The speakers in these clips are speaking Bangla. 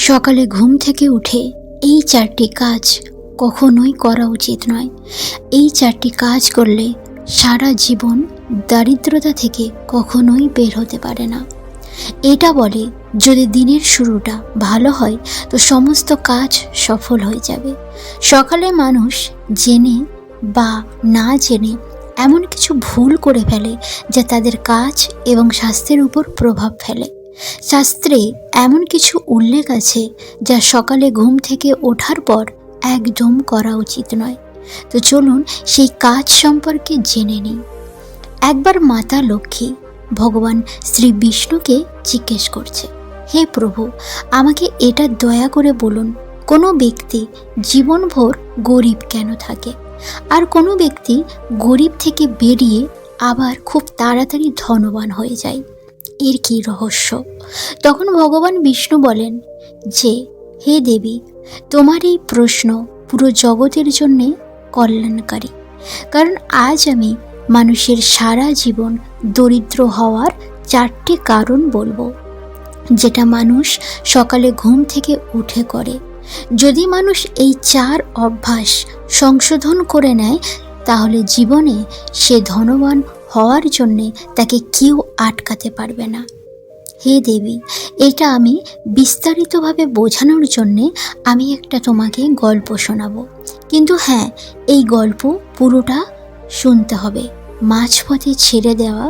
সকালে ঘুম থেকে উঠে এই 4টি কাজ কখনোই করা উচিত নয়। এই 4টি কাজ করলে সারা জীবন দারিদ্রতা থেকে কখনোই বের হতে পারে না। এটা বলে যদি দিনের শুরুটা ভালো হয় তো সমস্ত কাজ সফল হয়ে যাবে। সকালে মানুষ জেনে বা না জেনে এমন কিছু ভুল করে ফেলে যা তাদের কাজ এবং স্বাস্থ্যের উপর প্রভাব ফেলে। শাস্ত্রে এমন কিছু উল্লেখ আছে যা সকালে ঘুম থেকে ওঠার পর একদম করা উচিত নয়। তো চলুন সেই কাজ সম্পর্কে জেনে নিই। একবার মাতা লক্ষ্মী ভগবান শ্রী বিষ্ণুকে জিজ্ঞেস করছে, হে প্রভু, আমাকে এটা দয়া করে বলুন, কোনো ব্যক্তি জীবনভর গরিব কেন থাকে, আর কোনো ব্যক্তি গরিব থেকে বেরিয়ে আবার খুব তাড়াতাড়ি ধনবান হয়ে যায়, এর কী রহস্য? তখন ভগবান বিষ্ণু বলেন যে, হে দেবী, তোমার এই প্রশ্ন পুরো জগতের জন্যে কল্যাণকারী। কারণ আজ আমি মানুষের সারা জীবন দরিদ্র হওয়ার 4টি কারণ বলবো, যেটা মানুষ সকালে ঘুম থেকে উঠে করে। যদি মানুষ এই 4 অভ্যাস সংশোধন করে নেয় তাহলে জীবনে সে ধনবান হওয়ার জন্যে তাকে কেউ আটকাতে পারবে না। হে দেবী, এটা আমি বিস্তারিতভাবে বোঝানোর জন্যে আমি একটা তোমাকে গল্প শোনাবো। কিন্তু হ্যাঁ, এই গল্প পুরোটা শুনতে হবে, মাঝপথে ছেড়ে দেওয়া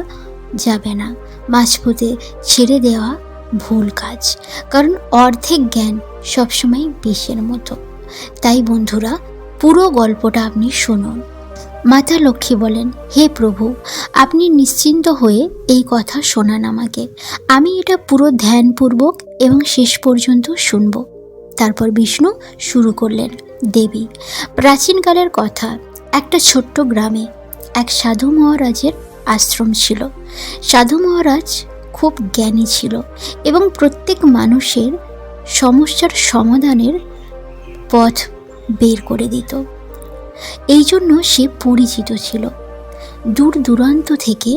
যাবে না। মাঝপথে ছেড়ে দেওয়া ভুল কাজ, কারণ অর্ধেক জ্ঞান সবসময় বিষের মতো। তাই বন্ধুরা, পুরো গল্পটা আপনি শুনুন। মাতা লক্ষ্মী বলেন, হে প্রভু, আপনি নিশ্চিন্ত হয়ে এই কথা শোনান আমাকে। আমি এটা পুরো ধ্যানপূর্বক এবং শেষ পর্যন্ত শুনব। তারপর বিষ্ণু শুরু করলেন, দেবী, প্রাচীনকালের কথা, একটা ছোট্ট গ্রামে এক সাধু মহারাজের আশ্রম ছিল। সাধু মহারাজ খুব জ্ঞানী ছিল এবং প্রত্যেক মানুষের সমস্যার সমাধানের পথ বের করে দিত। এই জন্য সে পরিচিত ছিল। দূর দূরান্ত থেকে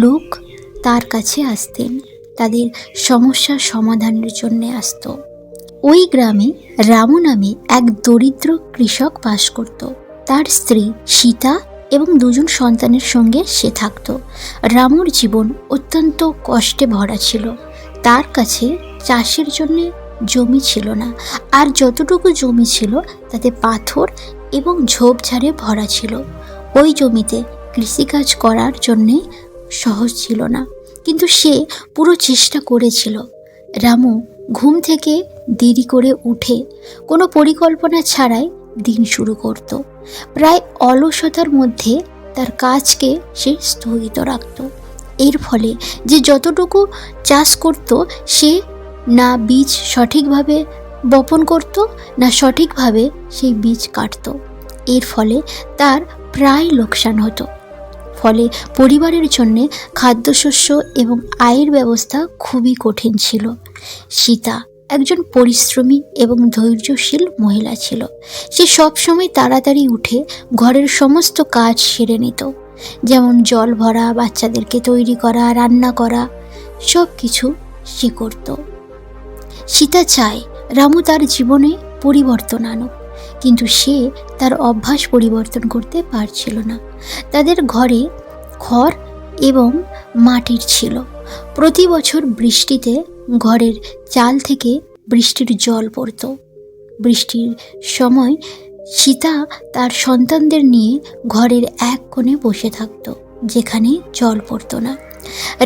লোক তার কাছে আসতেন, তাদের সমস্যার সমাধানের জন্য আসতো। ওই গ্রামে রামু নামে এক দরিদ্র কৃষক বাস করত। তার স্ত্রী সীতা এবং 2জন সন্তানের সঙ্গে সে থাকত। রামুর জীবন অত্যন্ত কষ্টে ভরা ছিল। তার কাছে চাষের জন্য জমি ছিল না, আর যতটুকু জমি ছিল তাতে পাথর এবং ঝোপঝাড়ে ভরা ছিল। ওই জমিতে কৃষিকাজ করার জন্যে সহজ ছিল না, কিন্তু সে পুরো চেষ্টা করেছিল। রামু ঘুম থেকে দেরি করে উঠে কোনো পরিকল্পনা ছাড়াই দিন শুরু করত। প্রায় অলসতার মধ্যে তার কাজকে সে স্থগিত রাখত। এর ফলে যে যতটুকু চাষ করত সে না বীজ সঠিকভাবে বপন করত, না সঠিকভাবে সেই বীজ কাটত। এর ফলে তার প্রায় লোকসান হতো। ফলে পরিবারের জন্যে খাদ্যশস্য এবং আয়ের ব্যবস্থা খুবই কঠিন ছিল। সীতা একজন পরিশ্রমী এবং ধৈর্যশীল মহিলা ছিল। সে সবসময় তাড়াতাড়ি উঠে ঘরের সমস্ত কাজ সেরে নিত, যেমন জল ভরা, বাচ্চাদেরকে তৈরি করা, রান্না করা, সব কিছু সে করত। সীতা চায় রামু তার জীবনে পরিবর্তন আনুক, কিন্তু সে তার অভ্যাস পরিবর্তন করতে পারছিল না। তাদের ঘরে খড় এবং মাটির ছিল। প্রতি বছর বৃষ্টিতে ঘরের চাল থেকে বৃষ্টির জল পড়ত। বৃষ্টির সময় সীতা তার সন্তানদের নিয়ে ঘরের এক কোণে বসে থাকত, যেখানে জল পড়ত না।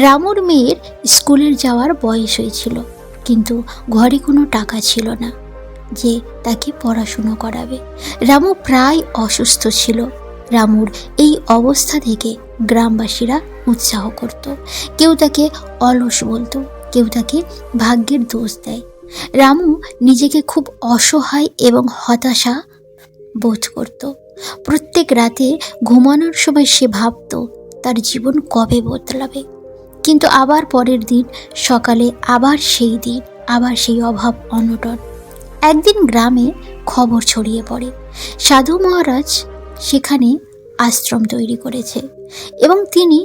রামুর মেয়ের স্কুলের যাওয়ার বয়স হয়েছিল, কিন্তু ঘরে কোনো টাকা ছিল না যে তাকে পড়াশুনো করাবে। রামু প্রায় অসুস্থ ছিল। রামুর এই অবস্থা থেকে গ্রামবাসীরা উৎসাহ করত। কেউ তাকে অলস বলতো, কেউ তাকে ভাগ্যের দোষ দেয়। রামু নিজেকে খুব অসহায় এবং হতাশা বোধ করত। প্রত্যেক রাতে ঘুমানোর সময় সে ভাবত তার জীবন কবে বদলাবে। কিন্তু আবার পরের দিন সকালে আবার সেই দিন, আবার সেই অভাব অনটন। একদিন গ্রামে খবর ছড়িয়ে পড়ে, সাধু মহারাজ সেখানে আশ্রম তৈরি করেছে এবং তিনি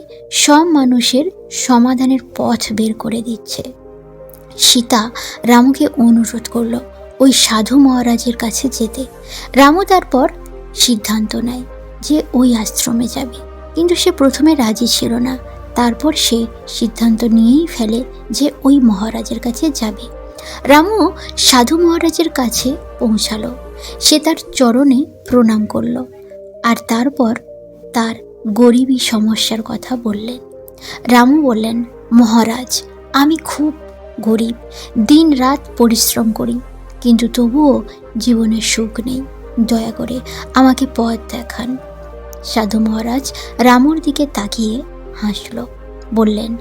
সব মানুষের সমাধানের পথ বের করে দিচ্ছে। সীতা রামুকে অনুরোধ করল, ওই সাধু মহারাজের কাছে যেতে। রামু তারপর সিদ্ধান্ত নেয় যে ওই আশ্রমে যাবে, কিন্তু সে প্রথমে রাজি ছিল না। তারপর সে সিদ্ধান্ত নিয়েই ফেলে যে ওই মহারাজের কাছে যাবে। রামু সাধু মহারাজের কাছে পৌঁছালো। সে তার চরণে প্রণাম করল আর তারপর তার গরিবী সমস্যার কথা বললেন। রামু বললেন, মহারাজ, আমি খুব গরিব, দিন রাত পরিশ্রম করি, কিন্তু তবুও জীবনে সুখ নেই। দয়া করে আমাকে পথ দেখান। সাধু মহারাজ রামুর দিকে তাকিয়ে হাসল, বললেন,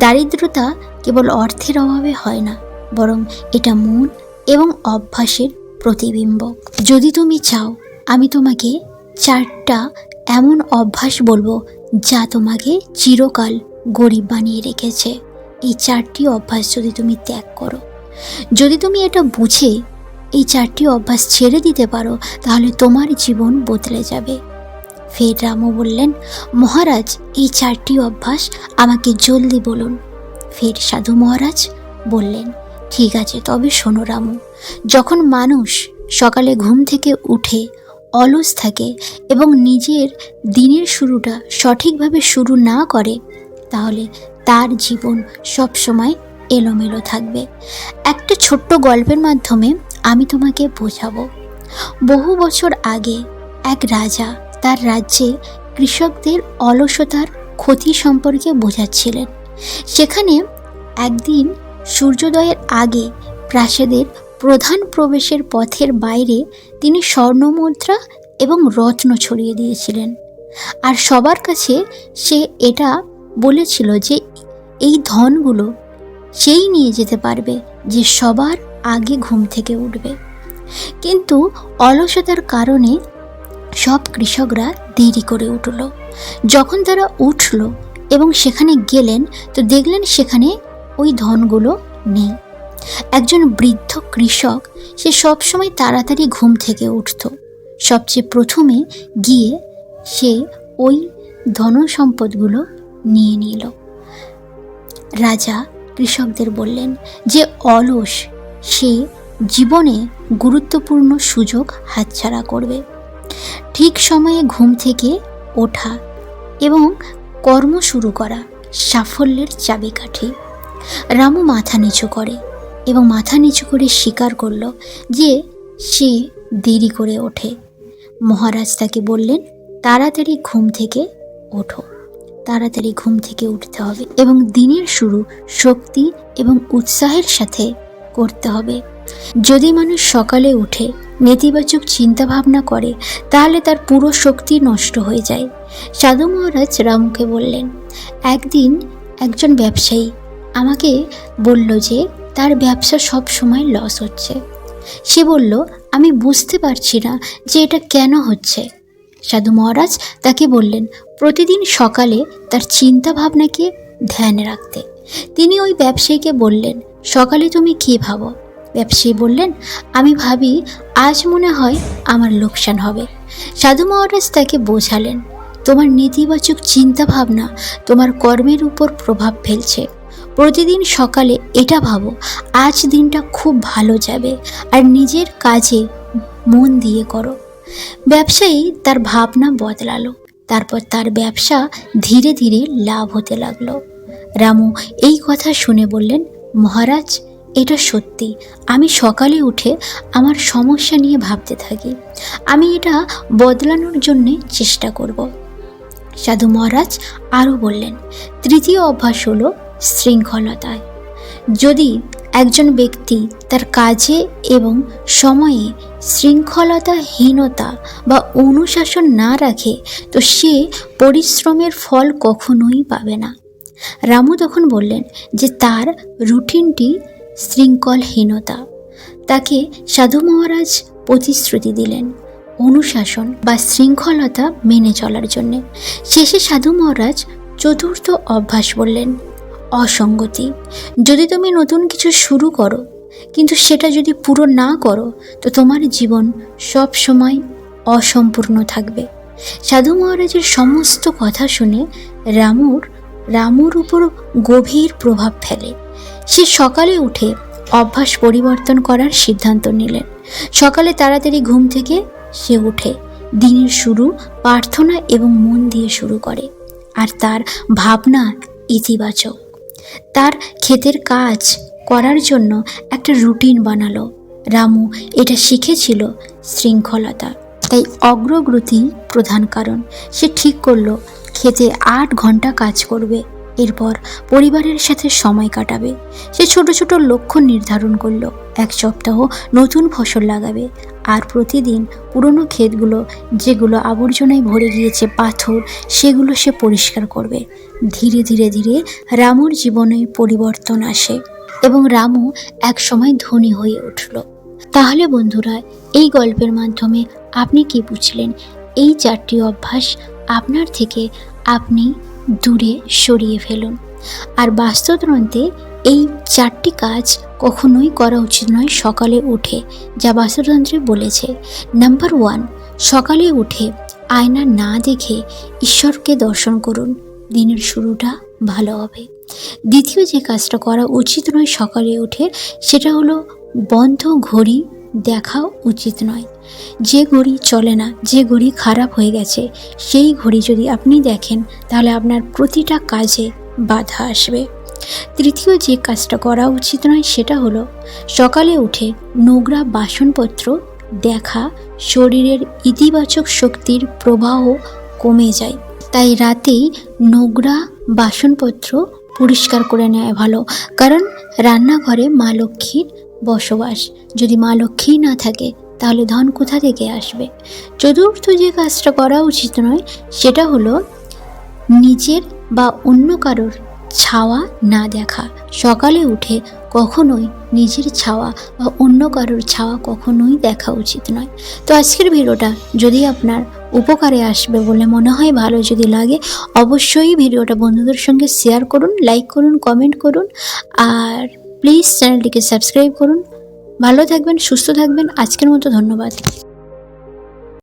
দারিদ্রতা কেবল অর্থের অভাবে হয় না, বরং এটা মন এবং অভ্যাসের প্রতিবিম্ব। যদি তুমি চাও, আমি তোমাকে 4টা এমন অভ্যাস বলবো যা তোমাকে চিরকাল গরিব বানিয়ে রেখেছে। এই 4টি অভ্যাস যদি তুমি ত্যাগ করো, যদি তুমি এটা বুঝে এই 4টি অভ্যাস ছেড়ে দিতে পারো, তাহলে তোমার জীবন বদলে যাবে। ফের রামু বললেন, মহারাজ, এই 4টি অভ্যাস আমাকে জলদি বলুন। ফের সাধু মহারাজ বললেন, ঠিক আছে, তবে শোনো রামু, যখন মানুষ সকালে ঘুম থেকে উঠে অলস থাকে এবং নিজের দিনের শুরুটা সঠিকভাবে শুরু না করে, তাহলে তার জীবন সবসময় এলোমেলো থাকবে। একটা ছোট্ট গল্পের মাধ্যমে আমি তোমাকে বোঝাবো। বহু বছর আগে এক রাজা তার রাজ্যে কৃষকদের অলসতার ক্ষতি সম্পর্কে বোঝাচ্ছিলেন। সেখানে একদিন সূর্যোদয়ের আগে প্রাসাদের প্রধান প্রবেশের পথের বাইরে তিনি স্বর্ণমুদ্রা এবং রত্ন ছড়িয়ে দিয়েছিলেন, আর সবার কাছে সে এটা বলেছিল যে এই ধনগুলো সেই নিয়ে যেতে পারবে যে সবার আগে ঘুম থেকে উঠবে। কিন্তু অলসতার কারণে সব কৃষকরা দেরি করে উঠল। যখন তারা উঠল এবং সেখানে গেলেন, তো দেখলেন সেখানে ওই ধনগুলো নেই। একজন বৃদ্ধ কৃষক, সে সবসময় তাড়াতাড়ি ঘুম থেকে উঠত। সবচেয়ে প্রথমে গিয়ে সে ওই ধনসম্পদগুলো নিয়ে নিল। রাজা কৃষকদের বললেন যে অলস সে জীবনে গুরুত্বপূর্ণ সুযোগ হাতছাড়া করবে। ঠিক সময়ে ঘুম থেকে ওঠা এবং কর্ম শুরু করা সাফল্যের চাবিকাঠি। রামু মাথা নিচু করে এবং মাথা নিচু করে স্বীকার করল যে সে দেরি করে ওঠে। মহারাজ তাকে বললেন, তাড়াতাড়ি ঘুম থেকে ওঠো, তাড়াতাড়ি ঘুম থেকে উঠতে হবে এবং দিনের শুরু শক্তি এবং উৎসাহের সাথে করতে হবে। যদি মানুষ সকালে উঠে নেতিবাচক চিন্তা ভাবনা করে, তাহলে তার পুরো শক্তি নষ্ট হয়ে যায়। সাধু মহারাজ রামুকে বললেন, একদিন একজন ব্যবসায়ী আমাকে বলল যে তার ব্যবসা সব সময় লস হচ্ছে। সে বলল, আমি বুঝতে পারছি না যে এটা কেন হচ্ছে। সাধু মহারাজ তাকে বললেন, প্রতিদিন সকালে তার চিন্তা ভাবনাকে ধ্যানে রাখতে। তিনি ওই ব্যবসায়ীকে বললেন, সকালে তুমি কী ভাবো? ব্যবসায়ী বললেন, আমি ভাবি আজ মনে হয় আমার লোকসান হবে। সাধু মহারাজ তাকে বোঝালেন, তোমার নেতিবাচক চিন্তা ভাবনা তোমার কর্মের উপর প্রভাব ফেলছে। প্রতিদিন সকালে এটা ভাবো, আজ দিনটা খুব ভালো যাবে, আর নিজের কাজে মন দিয়ে করো। ব্যবসায়ী তার ভাবনা বদলালো। তারপর তার ব্যবসা ধীরে ধীরে লাভ হতে লাগলো। রামু এই কথা শুনে বললেন, মহারাজ, এটা সত্যি, আমি সকালে উঠে আমার সমস্যা নিয়ে ভাবতে থাকি। আমি এটা বদলানোর জন্যে চেষ্টা করব। সাধু মহারাজ আরও বললেন, তৃতীয় অভ্যাস হলো শৃঙ্খলতায়। যদি একজন ব্যক্তি তার কাজে এবং সময়ে শৃঙ্খলতাহীনতা বা অনুশাসন না রাখে, তো সে পরিশ্রমের ফল কখনোই পাবে না। রামু তখন বললেন যে তার রুটিনটি শৃঙ্খলহীনতা। তাকে সাধু মহারাজ প্রতিশ্রুতি দিলেন অনুশাসন বা শৃঙ্খলতা মেনে চলার জন্যে। শেষে সাধু মহারাজ চতুর্থ অভ্যাস বললেন, অসঙ্গতি। যদি তুমি নতুন কিছু শুরু করো কিন্তু সেটা যদি পুরো না করো, তো তোমার জীবন সব সময় অসম্পূর্ণ থাকবে। সাধু মহারাজের সমস্ত কথা শুনে রামুর উপর গভীর প্রভাব ফেলে। সে সকালে উঠে অভ্যাস পরিবর্তন করার সিদ্ধান্ত নিলেন। সকালে তাড়াতাড়ি ঘুম থেকে সে উঠে দিনের শুরু প্রার্থনা এবং মন দিয়ে শুরু করে, আর তার ভাবনা ইতিবাচক। তার ক্ষেতের কাজ করার জন্য একটা রুটিন বানালো। রামু এটা শিখেছিল শৃঙ্খলতা, তাই অগ্রগতি প্রধান কারণ। সে ঠিক করলো খেতে 8 ঘন্টা কাজ করবে, এরপর পরিবারের সাথে সময় কাটাবে। সে ছোট ছোট লক্ষ্য নির্ধারণ করলো। 1 সপ্তাহ নতুন ফসল লাগাবে, আর প্রতিদিন পুরনো ক্ষেতগুলো যেগুলো আবর্জনায় ভরে গিয়েছে পাথর, সেগুলো সে পরিষ্কার করবে। ধীরে ধীরে ধীরে রামুর জীবনে পরিবর্তন আসে এবং রামু এক সময় ধনী হয়ে উঠল। তাহলে বন্ধুরা, এই গল্পের মাধ্যমে আপনি কি বুঝলেন? এই 4টি অভ্যাস আপনার থেকে আপনি দূরে সরিয়ে ফেলুন। আর বাস্তুতন্ত্রে এই 4টি কাজ কখনোই করা উচিত নয় সকালে উঠে, যা বাস্তুতন্ত্রে বলেছে। নাম্বার 1, সকালে উঠে আয়না না দেখে ঈশ্বরকে দর্শন করুন, দিনের শুরুটা ভালো হবে। দ্বিতীয় যে কাজটা করা উচিত নয় সকালে উঠে, সেটা হলো বন্ধ ঘড়ি দেখা উচিত নয়। যে ঘড়ি চলে না, যে ঘড়ি খারাপ হয়ে গেছে, সেই ঘড়ি যদি আপনি দেখেন তাহলে আপনার প্রতিটা কাজে বাধা আসবে। তৃতীয় যে কাজটা করা উচিত নয় সেটা হলো সকালে উঠে নোংরা বাসনপত্র দেখা শরীরের ইতিবাচক শক্তির প্রবাহ কমে যায়। তাই রাতেই নোংরা বাসনপত্র পরিষ্কার করে নেওয়া ভালো, কারণ রান্নাঘরে মা লক্ষ্মীর বসবাস। যদি মা লক্ষ্মী না থাকে তাহলে ধন কোথা থেকে আসবে? চতুর্থ যে কাজটা করা উচিত নয় সেটা হলো নিজের বা অন্য কারোর ছাওয়া না দেখা। সকালে উঠে কখনোই নিজের ছাওয়া বা অন্য কারোর ছাওয়া কখনোই দেখা উচিত নয়। তো আজকের ভিডিওটা যদি আপনার উপকারে আসবে বলে মনে হয়, ভালো যদি লাগে অবশ্যই ভিডিওটা বন্ধুদের সঙ্গে শেয়ার করুন, লাইক করুন, কমেন্ট করুন, আর প্লিজ চ্যানেলটিকে সাবস্ক্রাইব করুন। ভালো থাকবেন, সুস্থ থাকবেন। আজকের মতো ধন্যবাদ।